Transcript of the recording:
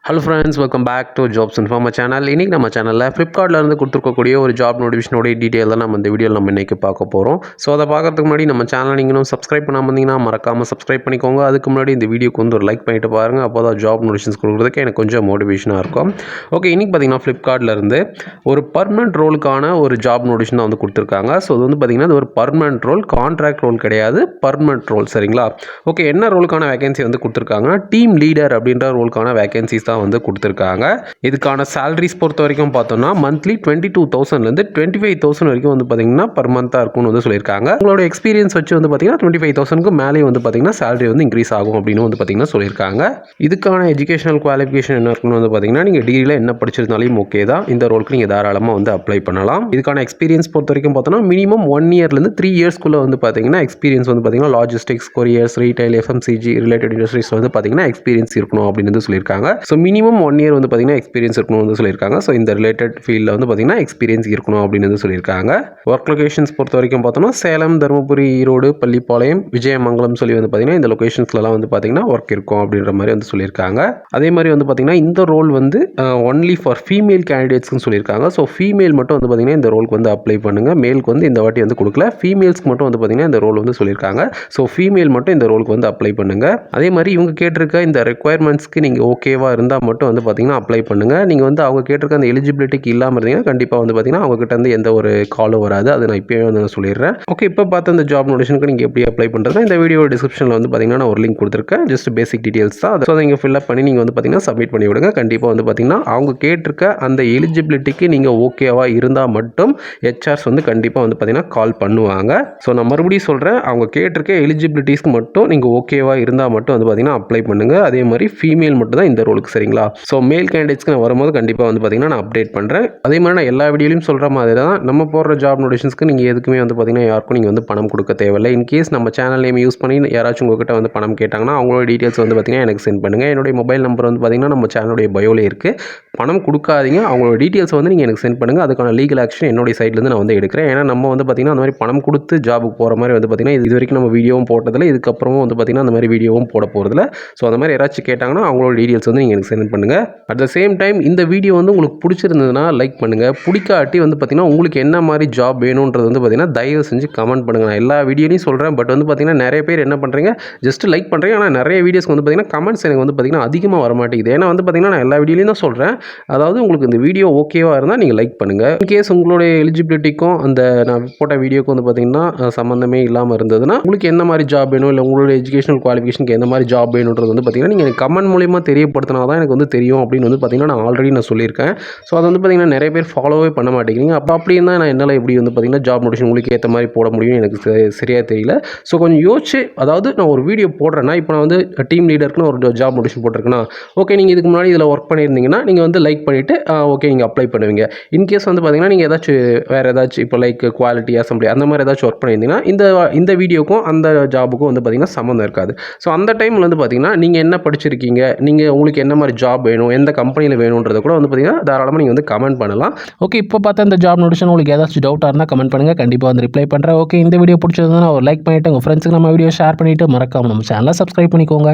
Hello friends, welcome back to jobs informer channel. இன்றைக்கி நம்ம சேனலில் ஃப்ளிப்கார்ட்டில் இருந்து கொடுத்துருக்கக்கூடிய ஒரு ஜாப் நோட்டிஃபிகேஷனோடைய டீட்டெயில் தான் நம்ம இந்த வீடியோவில் நம்ம இன்றைக்கி பார்க்க போகிறோம். ஸோ அதை பார்க்கறதுக்கு முன்னாடி நம்ம சேனல் நீங்களும் சப்ஸ்கிரைப் பண்ணாமல் இருந்தீங்கன்னா மறக்காமல் சப்ஸ்கிரைப் பண்ணிக்கோங்க. அதுக்கு முன்னாடி இந்த வீடியோக்கு வந்து ஒரு லைக் பண்ணிட்டு பாருங்கள். அப்போ தான் ஜாப் நோட்டிஃபிகேஷன்ஸ் கொடுக்குறதுக்கு எனக்கு கொஞ்சம் மோட்டிவேஷனாக இருக்கும். ஓகே, இன்றைக்கி பார்த்தீங்கன்னா ஃப்ளிப்கார்ட்டில் இருந்து ஒரு பர்மனெண்ட் ரோலுக்கான ஒரு ஜாப் நோட்டிஃபிகேஷன் தான் வந்து கொடுத்துருக்காங்க. ஸோ அது வந்து பார்த்திங்கன்னா இது ஒரு பர்மனெண்ட் ரோல், கான்ட்ராக்ட் ரோல் கிடையாது, பர்மனெண்ட் ரோல். சரிங்களா? ஓகே, என்ன ரோலுக்கான வேகன்சி வந்து கொடுத்துருக்காங்க? டீம் லீடர் அப்படின்ற ரோலுக்கான வேகன்சிஸ் தான் வந்து கொடுத்துருக்காங்க. இதுக்கான சாலரிஸ் பொறுத்த வரைக்கும் பார்த்தோம்னா மந்த்லி 22,000லேருந்து 25,000 வரைக்கும் வந்து பார்த்தீங்கன்னா பர் மந்த்தாக இருக்கும்னு வந்து சொல்லியிருக்காங்க. உங்களோட எக்ஸ்பீரியன்ஸ் வச்சு வந்து பார்த்தீங்கன்னா 25,000க்கு மேலே வந்து பார்த்தீங்கன்னா சேலரி வந்து இன்க்ரீஸ் ஆகும் அப்படின்னு வந்து பார்த்தீங்கன்னா சொல்லியிருக்காங்க. இதுக்கான எஜுகேஷனல் குவாலிஃபிகேஷன் என்ன இருக்குன்னு வந்து பார்த்தீங்கன்னா நீங்கள் டிகிரியில் என்ன படிச்சிருந்தாலும் ஓகே தான். இந்த ரோலுக்கு நீங்கள் தாராளமாக வந்து அப்ளை பண்ணலாம். இதுக்கான எக்ஸ்பீரியன்ஸ் பொறுத்த வரைக்கும் பார்த்தோம்னா மினிமம் 1 இயர்லேருந்து 3 இயர்ஸ்க்குள்ளே வந்து பார்த்தீங்கன்னா எக்ஸ்பீரியன்ஸ் வந்து பார்த்தீங்கன்னா logistics, couriers, retail, FMCG related industries வந்து பார்த்தீங்கன்னா எக்ஸ்பீரியன்ஸ் இருக்கணும் அப்படின்னு வந்து சொல்லியிருக்காங்க. ஸோ மினிமம் 1 இயர் வந்து பார்த்தீங்கன்னா எக்ஸ்பீரியன்ஸ் இருக்கணும் வந்து சொல்லியிருக்காங்க. ஸோ இந்த ரிலேட்டட் ஃபீல்டில் வந்து பார்த்தீங்கன்னா எக்ஸ்பீரியன்ஸ் இருக்கணும் அப்படின்னு வந்து சொல்லியிருக்காங்க. ஒர்க் லொகேஷன்ஸ் பொறுத்த வரைக்கும் பார்த்தோம்னா சேலம், தருமபுரி, ஈரோடு, பள்ளிப்பாளையம், விஜயமங்கலம் சொல்லி வந்து பார்த்தீங்கன்னா இந்த லொகேஷன்ஸ்லாம் வந்து பார்த்தீங்கன்னா ஒர்க் இருக்கும் அப்படின்ற மாதிரி வந்து சொல்லியிருக்காங்க. அதே மாதிரி வந்து பார்த்தீங்கன்னா இந்த ரோல் வந்து ஒன்லி ஃபார் ஃபீமேல் கேண்டிடேட்ஸ்னு சொல்லியிருக்காங்க. ஸோ ஃபீமேல் மட்டும் வந்து பார்த்தீங்கன்னா இந்த ரோலுக்கு வந்து அப்ளை பண்ணுங்கள். மேலுக்கு வந்து இந்த வாட்டி வந்து கொடுக்கல, ஃபீமேல்ஸ்க்கு மட்டும் வந்து பார்த்தீங்கன்னா இந்த ரோல் வந்து சொல்லியிருக்காங்க. ஸோ ஃபீமேல் மட்டும் இந்த ரோலுக்கு வந்து அப்ளை பண்ணுங்கள். அதே மாதிரி இவங்க கேட்டிருக்க இந்த ரெக்குயர்மெண்ட்ஸ்க்கு நீங்கள் ஓகேவா இருந்தால் மட்டும் வந்து பார்த்தீங்கன்னா அப்ளை பண்ணுங்கள். நீங்கள் வந்து அவங்க கேட்டிருக்க அந்த எலிஜிபிலிட்டிக்கு இல்லாமல் இருந்தீங்கன்னா கண்டிப்பாக வந்து பார்த்தீங்கன்னா அவங்ககிட்ட வந்து எந்த ஒரு காலும் வராது. அது நான் இப்போயே வந்து நான் சொல்லிடுறேன். ஓகே, இப்போ பார்த்து அந்த ஜாப் நோட்டிஃபிகேஷனுக்கு நீங்கள் எப்படி அப்ளை பண்ணுறது, இந்த வீடியோ டிஸ்கிரிப்ஷனில் வந்து பார்த்தீங்கன்னா நான் ஒரு லிங்க் கொடுத்துருக்கேன். ஜஸ்ட் பேசிக் டீட்டெயில்ஸ் தான். ஸோ அதை நீங்கள் ஃபில்அப் பண்ணி நீங்கள் வந்து பார்த்தீங்கன்னா சப்மிட் பண்ணி விடுங்க. கண்டிப்பாக வந்து பார்த்தீங்கன்னா அவங்க கேட்டிருக்க அந்த எலிஜிபிலிட்டிக்கு நீங்கள் ஓகேவா இருந்தால் மட்டும் ஹெச்ஆர்ஸ் வந்து கண்டிப்பாக வந்து பார்த்தீங்கன்னா கால் பண்ணுவாங்க. ஸோ நான் மறுபடியும் சொல்கிறேன், அவங்க கேட்டிருக்க எலிஜிபிலிட்டிஸ்க்கு மட்டும் நீங்கள் ஓகேவா இருந்தால் மட்டும் வந்து பார்த்தீங்கன்னா அப்ளை பண்ணுங்கள். அதே மாதிரி ஃபீமேல் மட்டும் தான் இந்த ரோலுக்கு. சரிங்களா? ஸோ மேல் கேண்டிடேட்ஸ்க்கு நான் வரும்போது கண்டிப்பாக வந்து பார்த்தீங்கன்னா நான் அப்டேட் பண்ணுறேன். அதே மாதிரி நான் எல்லா வீடியோலையும் சொல்கிற மாதிரி தான் நம்ம போடுற ஜாப் நோட்டிஃபிகேஷன்ஸ்க்கு நீங்கள் எதுக்குமே வந்து பார்த்தீங்கன்னா யாருக்கும் நீங்கள் வந்து பணம் கொடுக்க தேவையில்லை. இன்கேஸ் நம்ம சேனல் நேம் யூஸ் பண்ணி யாராச்சும் உங்ககிட்ட வந்து பணம் கேட்டாங்கன்னா அவங்களோட டீட்டெயில்ஸ் வந்து பார்த்தீங்கன்னா எனக்கு சென்ட் பண்ணுங்கள். என்னுடைய மொபைல் நம்பர் வந்து பார்த்தீங்கன்னா நம்ம சேனலுடைய பயோலே இருக்குது. பணம் கொடுக்காதீங்க, அவங்களோட டீட்டெயில்ஸ் வந்து நீங்கள் எனக்கு சென்ட் பண்ணுங்கள். அதுக்கான லீகல் ஆக்ஷன் என்னுடைய சைட்லேருந்து நான் வந்து எடுக்கிறேன். ஏன்னா நம்ம வந்து பார்த்தீங்கன்னா அந்த மாதிரி பணம் கொடுத்து ஜாபுக்கு போகிற மாதிரி வந்து பார்த்தீங்கன்னா இது வரைக்கும் நம்ம வீடியோவும் போட்டதில்லை, இதுக்கப்புறமும் வந்து பார்த்தீங்கன்னா அந்த மாதிரி வீடியோவும் போட போகிறதில்ல. ஸோ அந்த மாதிரி யாராச்சும் கேட்டாங்கன்னா அவங்களோட டீட்டெயில்ஸ் வந்து நீங்கள் எனக்கு சென்ட் பண்ணுங்கள். அட் த சேம் டைம் இந்த வீடியோ வந்து உங்களுக்கு பிடிச்சிருந்ததுன்னா லைக் பண்ணுங்கள். பிடிக்காட்டி வந்து பார்த்தீங்கன்னா உங்களுக்கு என்ன மாதிரி ஜாப் வேணுன்றது வந்து பார்த்தீங்கன்னா தயவு செஞ்சு கமெண்ட் பண்ணுங்கள். நான் எல்லா வீடியோலையும் சொல்கிறேன், பட் வந்து பார்த்தீங்கன்னா நிறைய பேர் என்ன பண்ணுறீங்க, ஜஸ்ட் லைக் பண்ணுறீங்க. ஆனால் நிறைய வீடியோஸ்க்கு வந்து பார்த்தீங்கன்னா கமெண்ட்ஸ் எனக்கு வந்து பார்த்தீங்கன்னா அதிகமாக வர மாட்டேங்குது. ஏன்னா வந்து பார்த்தீங்கன்னா நான் எல்லா வீடியோலையும் தான் சொல்கிறேன், அதாவது உங்களுக்கு இந்த வீடியோ ஓகேவாக இருந்தால் நீங்கள் லைக் பண்ணுங்கள். இன்கேஸ் உங்களுடைய எலிஜிபிலிட்டிக்கும் அந்த நான் போட்ட வீடியோக்கும் வந்து பார்த்தீங்கன்னா சம்மந்தமே இல்லாமல் இருந்ததுன்னா உங்களுக்கு என்ன மாதிரி ஜாப் வேணும், இல்லை உங்களுடைய எஜுகேஷனல் குவாலிஃபிகேஷனுக்கு எந்த மாதிரி ஜாப் வேணுன்றது வந்து பார்த்தீங்கன்னா நீங்கள் எனக்கு கமெண்ட் மூலியமாக தெரியப்படுத்தினா தான் எனக்கு வந்து தெரியும் அப்படின்னு வந்து பார்த்தீங்கன்னா நான் ஆல்ரெடி நான் சொல்லியிருக்கேன். ஸோ அதை வந்து பார்த்தீங்கன்னா நிறைய பேர் ஃபாலோவே பண்ண மாட்டேங்கிறீங்க. அப்போ அப்படி இருந்தால் நான் என்னால் எப்படி வந்து பார்த்தீங்கன்னா ஜாப் நோட்டிஃபிகேஷன் உங்களுக்கு ஏற்ற மாதிரி போட முடியும் எனக்கு சரியாக தெரியல. ஸோ கொஞ்சம் யோசிச்சு, அதாவது நான் ஒரு வீடியோ போடுறேன்னா இப்போ நான் வந்து டீம் லீடருக்குன்னு ஒரு ஜாப் நோட்டிஃபிகேஷன் போட்டிருக்கேன்னா ஓகே, நீங்கள் இதுக்கு முன்னாடி இதில் ஒர்க் பண்ணியிருந்தீங்கன்னா நீங்கள் வந்து லைக் பண்ணிவிட்டு ஓகே நீங்கள் அப்ளை பண்ணுவீங்க. இன்கேஸ் வந்து பார்த்தீங்கன்னா நீங்கள் ஏதாச்சும் வேறு ஏதாச்சும் இப்போ லைக் குவாலிட்டி அசம்பிளி அந்த மாதிரி ஏதாச்சும் ஒர்க் பண்ணியிருந்தீங்கன்னா இந்த வீடியோக்கும் அந்த ஜாபுக்கும் வந்து பார்த்தீங்கன்னா சம்மந்தம் இருக்காது. ஸோ அந்த டைமில் வந்து பார்த்தீங்கன்னா நீங்கள் என்ன படிச்சிருக்கீங்க, நீங்கள் உங்களுக்கு என்ன மாதிரி ஜாப் வேணும், எந்த கம்பெனியில் வேணுன்றதை கூட வந்து பார்த்தீங்கன்னா தாராளமாக நீங்கள் வந்து கமெண்ட் பண்ணலாம். ஓகே, இப்போ பார்த்தா இந்த ஜாப் நோட்டிஃபிகேஷன் உங்களுக்கு ஏதாச்சும் டவுட்டாக இருந்தால் கமெண்ட் பண்ணுங்கள். கண்டிப்பாக வந்து ரிப்ளை பண்ணுறேன். ஓகே, இந்த வீடியோ பிடிச்சதுன்னா ஒரு லைக் பண்ணிவிட்டு உங்கள் ஃப்ரெண்ட்ஸுக்கு நம்ம வீடியோ ஷேர் பண்ணிவிட்டு மறக்காமல் நம்ம சேனலை சப்ஸ்கிரைப் பண்ணிக்கோங்க.